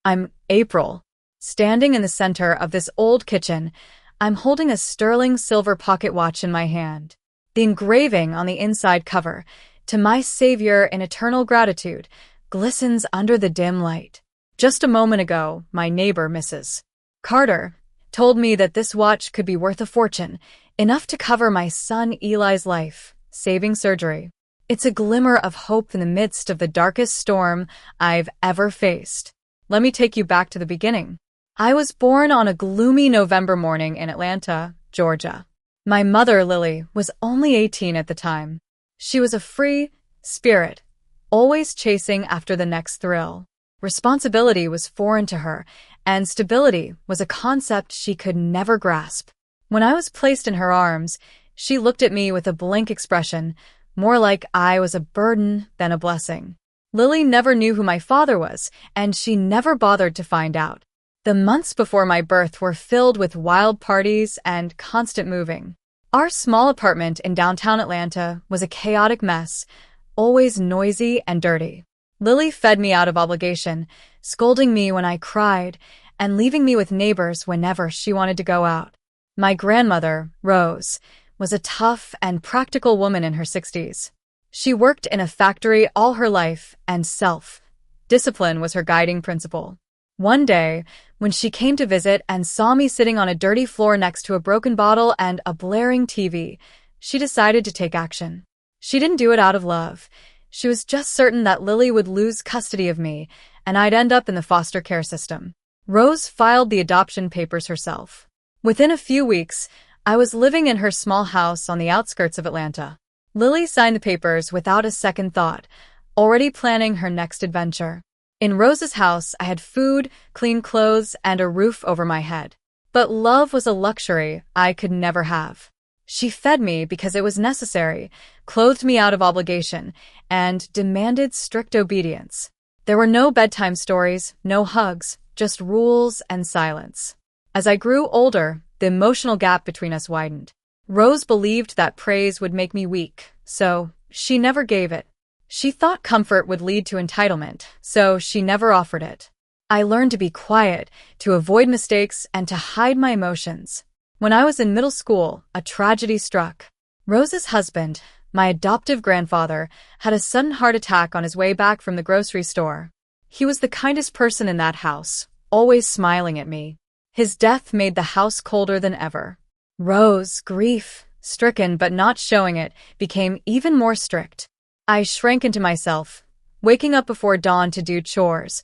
I'm April. Standing in the center of this old kitchen, I'm holding a sterling silver pocket watch in my hand. The engraving on the inside cover, "To my Savior in eternal gratitude," glistens under the dim light. Just a moment ago, my neighbor, Mrs. Carter, told me that this watch could be worth a fortune, enough to cover my son Eli's life-saving surgery. It's a glimmer of hope in the midst of the darkest storm I've ever faced. Let me take you back to the beginning. I was born on a gloomy November morning in Atlanta, Georgia. My mother, Lily, was only 18 at the time. She was a free spirit, always chasing after the next thrill. Responsibility was foreign to her, and stability was a concept she could never grasp. When I was placed in her arms, she looked at me with a blank expression, more like I was a burden than a blessing. Lily never knew who my father was, and she never bothered to find out. The months before my birth were filled with wild parties and constant moving. Our small apartment in downtown Atlanta was a chaotic mess, always noisy and dirty. Lily fed me out of obligation, scolding me when I cried, and leaving me with neighbors whenever she wanted to go out. My grandmother, Rose, was a tough and practical woman in her 60s. She worked in a factory all her life, and self-discipline was her guiding principle. One day, when she came to visit and saw me sitting on a dirty floor next to a broken bottle and a blaring TV, she decided to take action. She didn't do it out of love. She was just certain that Lily would lose custody of me, and I'd end up in the foster care system. Rose filed the adoption papers herself. Within a few weeks, I was living in her small house on the outskirts of Atlanta. Lily signed the papers without a second thought, already planning her next adventure. In Rose's house, I had food, clean clothes, and a roof over my head. But love was a luxury I could never have. She fed me because it was necessary, clothed me out of obligation, and demanded strict obedience. There were no bedtime stories, no hugs, just rules and silence. As I grew older, the emotional gap between us widened. Rose believed that praise would make me weak, so she never gave it. She thought comfort would lead to entitlement, so she never offered it. I learned to be quiet, to avoid mistakes, and to hide my emotions. When I was in middle school, a tragedy struck. Rose's husband, my adoptive grandfather, had a sudden heart attack on his way back from the grocery store. He was the kindest person in that house, always smiling at me. His death made the house colder than ever. Rose, grief-stricken but not showing it, became even more strict. I shrank into myself, waking up before dawn to do chores,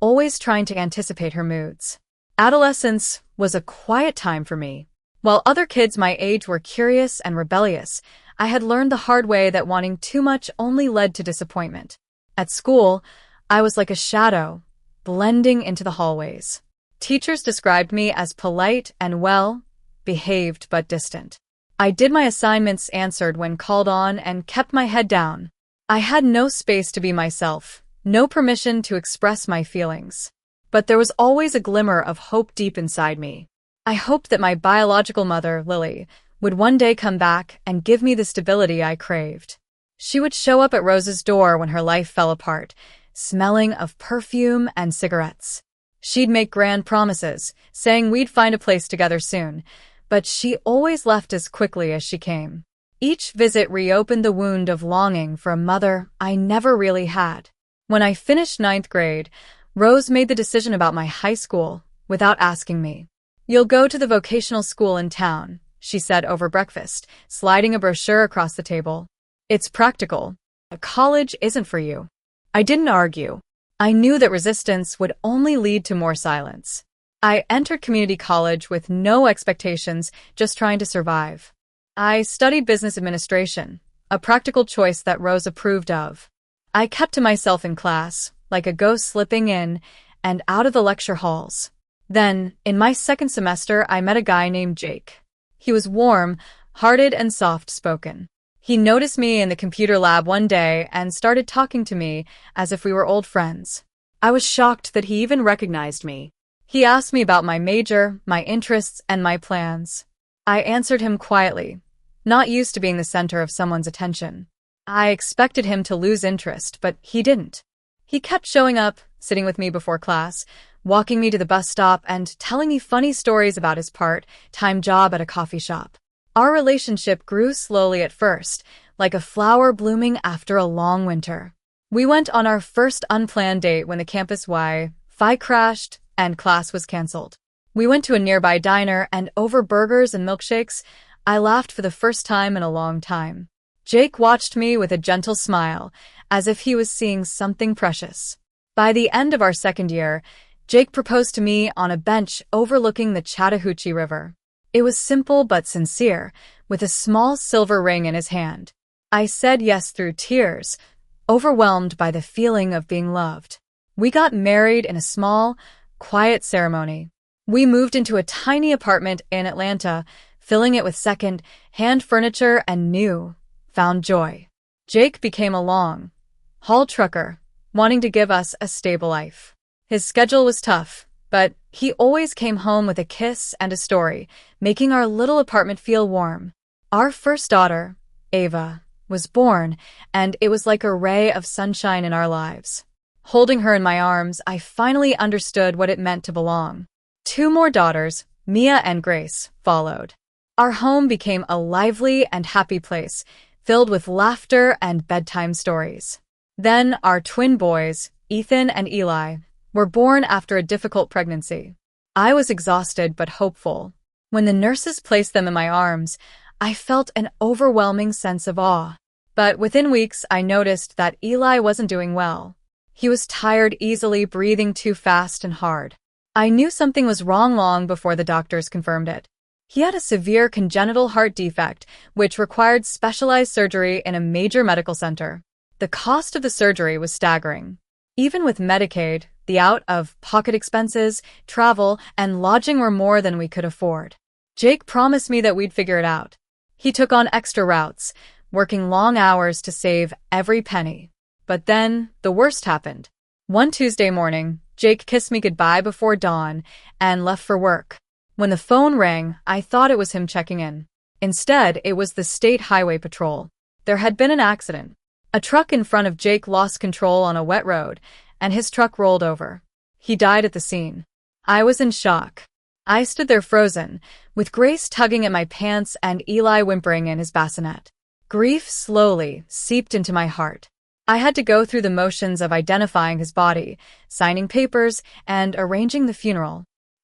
always trying to anticipate her moods. Adolescence was a quiet time for me. While other kids my age were curious and rebellious, I had learned the hard way that wanting too much only led to disappointment. At school, I was like a shadow, blending into the hallways. Teachers described me as polite and well-behaved but distant. I did my assignments, answered when called on, and kept my head down. I had no space to be myself, no permission to express my feelings. But there was always a glimmer of hope deep inside me. I hoped that my biological mother, Lily, would one day come back and give me the stability I craved. She would show up at Rose's door when her life fell apart, smelling of perfume and cigarettes. She'd make grand promises, saying we'd find a place together soon, but she always left as quickly as she came. Each visit reopened the wound of longing for a mother I never really had. When I finished 9th grade, Rose made the decision about my high school without asking me. "You'll go to the vocational school in town," she said over breakfast, sliding a brochure across the table. "It's practical. A college isn't for you." I didn't argue. I knew that resistance would only lead to more silence. I entered community college with no expectations, just trying to survive. I studied business administration, a practical choice that Rose approved of. I kept to myself in class, like a ghost slipping in and out of the lecture halls. Then, in my second semester, I met a guy named Jake. He was warm-hearted and soft-spoken. He noticed me in the computer lab one day and started talking to me as if we were old friends. I was shocked that he even recognized me. He asked me about my major, my interests, and my plans. I answered him quietly, not used to being the center of someone's attention. I expected him to lose interest, but he didn't. He kept showing up, sitting with me before class, walking me to the bus stop and telling me funny stories about his part-time job at a coffee shop. Our relationship grew slowly at first, like a flower blooming after a long winter. We went on our first unplanned date when the campus Wi-Fi crashed and class was canceled. We went to a nearby diner, and over burgers and milkshakes, I laughed for the first time in a long time. Jake watched me with a gentle smile, as if he was seeing something precious. By the end of our second year, Jake proposed to me on a bench overlooking the Chattahoochee River. It was simple but sincere, with a small silver ring in his hand. I said yes through tears, overwhelmed by the feeling of being loved. We got married in a small, quiet ceremony. We moved into a tiny apartment in Atlanta, filling it with second-hand furniture and found joy. Jake became a long-haul trucker, wanting to give us a stable life. His schedule was tough, but he always came home with a kiss and a story, making our little apartment feel warm. Our first daughter, Ava, was born, and it was like a ray of sunshine in our lives. Holding her in my arms, I finally understood what it meant to belong. 2 more daughters, Mia and Grace, followed. Our home became a lively and happy place, filled with laughter and bedtime stories. Then our twin boys, Ethan and Eli, were born after a difficult pregnancy. I was exhausted but hopeful. When the nurses placed them in my arms, I felt an overwhelming sense of awe. But within weeks, I noticed that Eli wasn't doing well. He was tired easily, breathing too fast and hard. I knew something was wrong long before the doctors confirmed it. He had a severe congenital heart defect, which required specialized surgery in a major medical center. The cost of the surgery was staggering. Even with Medicaid, the out-of-pocket expenses, travel, and lodging were more than we could afford. Jake promised me that we'd figure it out. He took on extra routes, working long hours to save every penny. But then, the worst happened. One Tuesday morning, Jake kissed me goodbye before dawn and left for work. When the phone rang, I thought it was him checking in. Instead, it was the State Highway Patrol. There had been an accident. A truck in front of Jake lost control on a wet road, and his truck rolled over. He died at the scene. I was in shock. I stood there frozen, with Grace tugging at my pants and Eli whimpering in his bassinet. Grief slowly seeped into my heart. I had to go through the motions of identifying his body, signing papers, and arranging the funeral.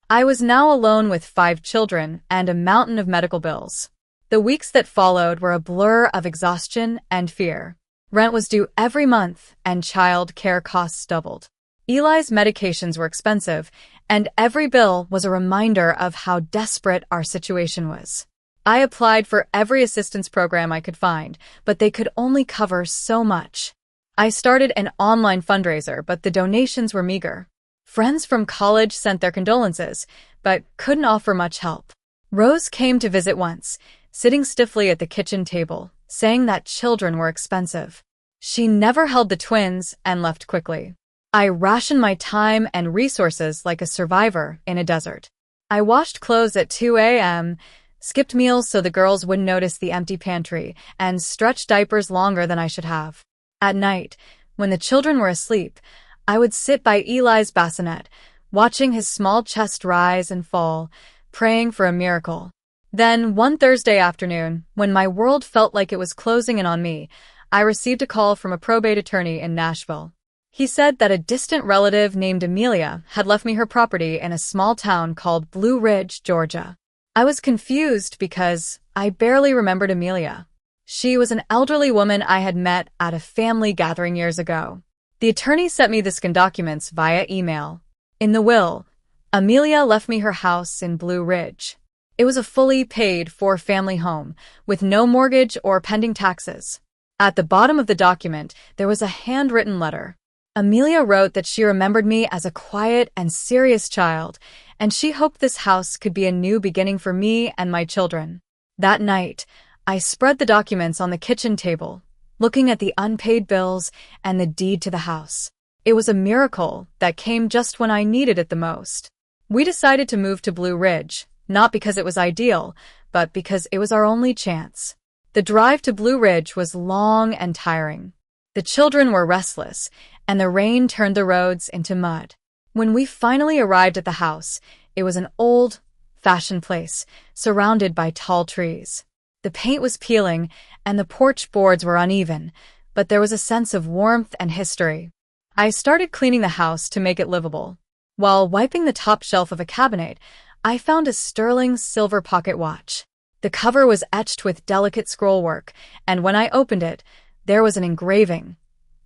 I was now alone with 5 children and a mountain of medical bills. The weeks that followed were a blur of exhaustion and fear. Rent was due every month, and child care costs doubled. Eli's medications were expensive, and every bill was a reminder of how desperate our situation was. I applied for every assistance program I could find, but they could only cover so much. I started an online fundraiser, but the donations were meager. Friends from college sent their condolences, but couldn't offer much help. Rose came to visit once, sitting stiffly at the kitchen table, saying that children were expensive. She never held the twins and left quickly. I rationed my time and resources like a survivor in a desert. I washed clothes at 2 a.m., skipped meals so the girls wouldn't notice the empty pantry, and stretched diapers longer than I should have. At night, when the children were asleep, I would sit by Eli's bassinet, watching his small chest rise and fall, praying for a miracle. Then, one Thursday afternoon, when my world felt like it was closing in on me, I received a call from a probate attorney in Nashville. He said that a distant relative named Amelia had left me her property in a small town called Blue Ridge, Georgia. I was confused because I barely remembered Amelia. She was an elderly woman I had met at a family gathering years ago. The attorney sent me the scan documents via email. In the will, Amelia left me her house in Blue Ridge. It was a fully paid-for family home, with no mortgage or pending taxes. At the bottom of the document, there was a handwritten letter. Amelia wrote that she remembered me as a quiet and serious child, and she hoped this house could be a new beginning for me and my children. That night, I spread the documents on the kitchen table, looking at the unpaid bills and the deed to the house. It was a miracle that came just when I needed it the most. We decided to move to Blue Ridge, not because it was ideal, but because it was our only chance. The drive to Blue Ridge was long and tiring. The children were restless, and the rain turned the roads into mud. When we finally arrived at the house, it was an old-fashioned place, surrounded by tall trees. The paint was peeling, and the porch boards were uneven, but there was a sense of warmth and history. I started cleaning the house to make it livable. While wiping the top shelf of a cabinet, I found a sterling silver pocket watch. The cover was etched with delicate scrollwork, and when I opened it, there was an engraving.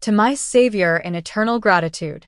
To my savior in eternal gratitude.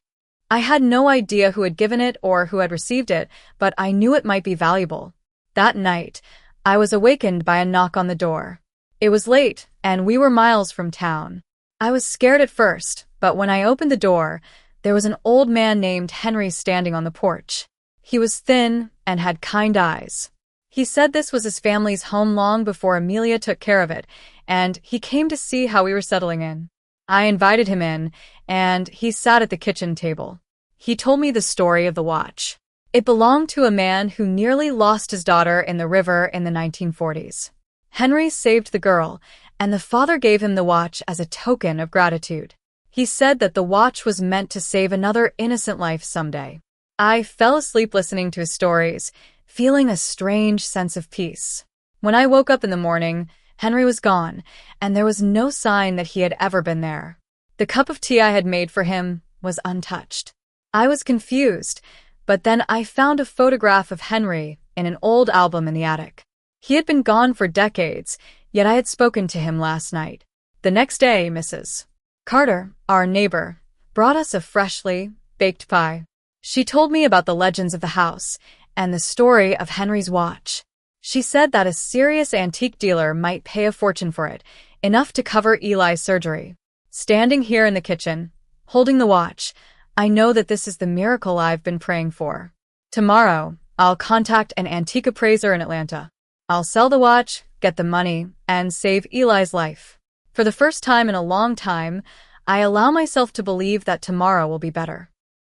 I had no idea who had given it or who had received it, but I knew it might be valuable. That night, I was awakened by a knock on the door. It was late, and we were miles from town. I was scared at first, but when I opened the door, there was an old man named Henry standing on the porch. He was thin and had kind eyes. He said this was his family's home long before Amelia took care of it, and he came to see how we were settling in. I invited him in, and he sat at the kitchen table. He told me the story of the watch. It belonged to a man who nearly lost his daughter in the river in the 1940s. Henry saved the girl, and the father gave him the watch as a token of gratitude. He said that the watch was meant to save another innocent life someday. I fell asleep listening to his stories, feeling a strange sense of peace. When I woke up in the morning, Henry was gone, and there was no sign that he had ever been there. The cup of tea I had made for him was untouched. I was confused, but then I found a photograph of Henry in an old album in the attic. He had been gone for decades, yet I had spoken to him last night. The next day, Mrs. Carter, our neighbor, brought us a freshly baked pie. She told me about the legends of the house and the story of Henry's watch. She said that a serious antique dealer might pay a fortune for it, enough to cover Eli's surgery. Standing here in the kitchen, holding the watch, I know that this is the miracle I've been praying for. Tomorrow, I'll contact an antique appraiser in Atlanta. I'll sell the watch, get the money, and save Eli's life. For the first time in a long time, I allow myself to believe that tomorrow will be better.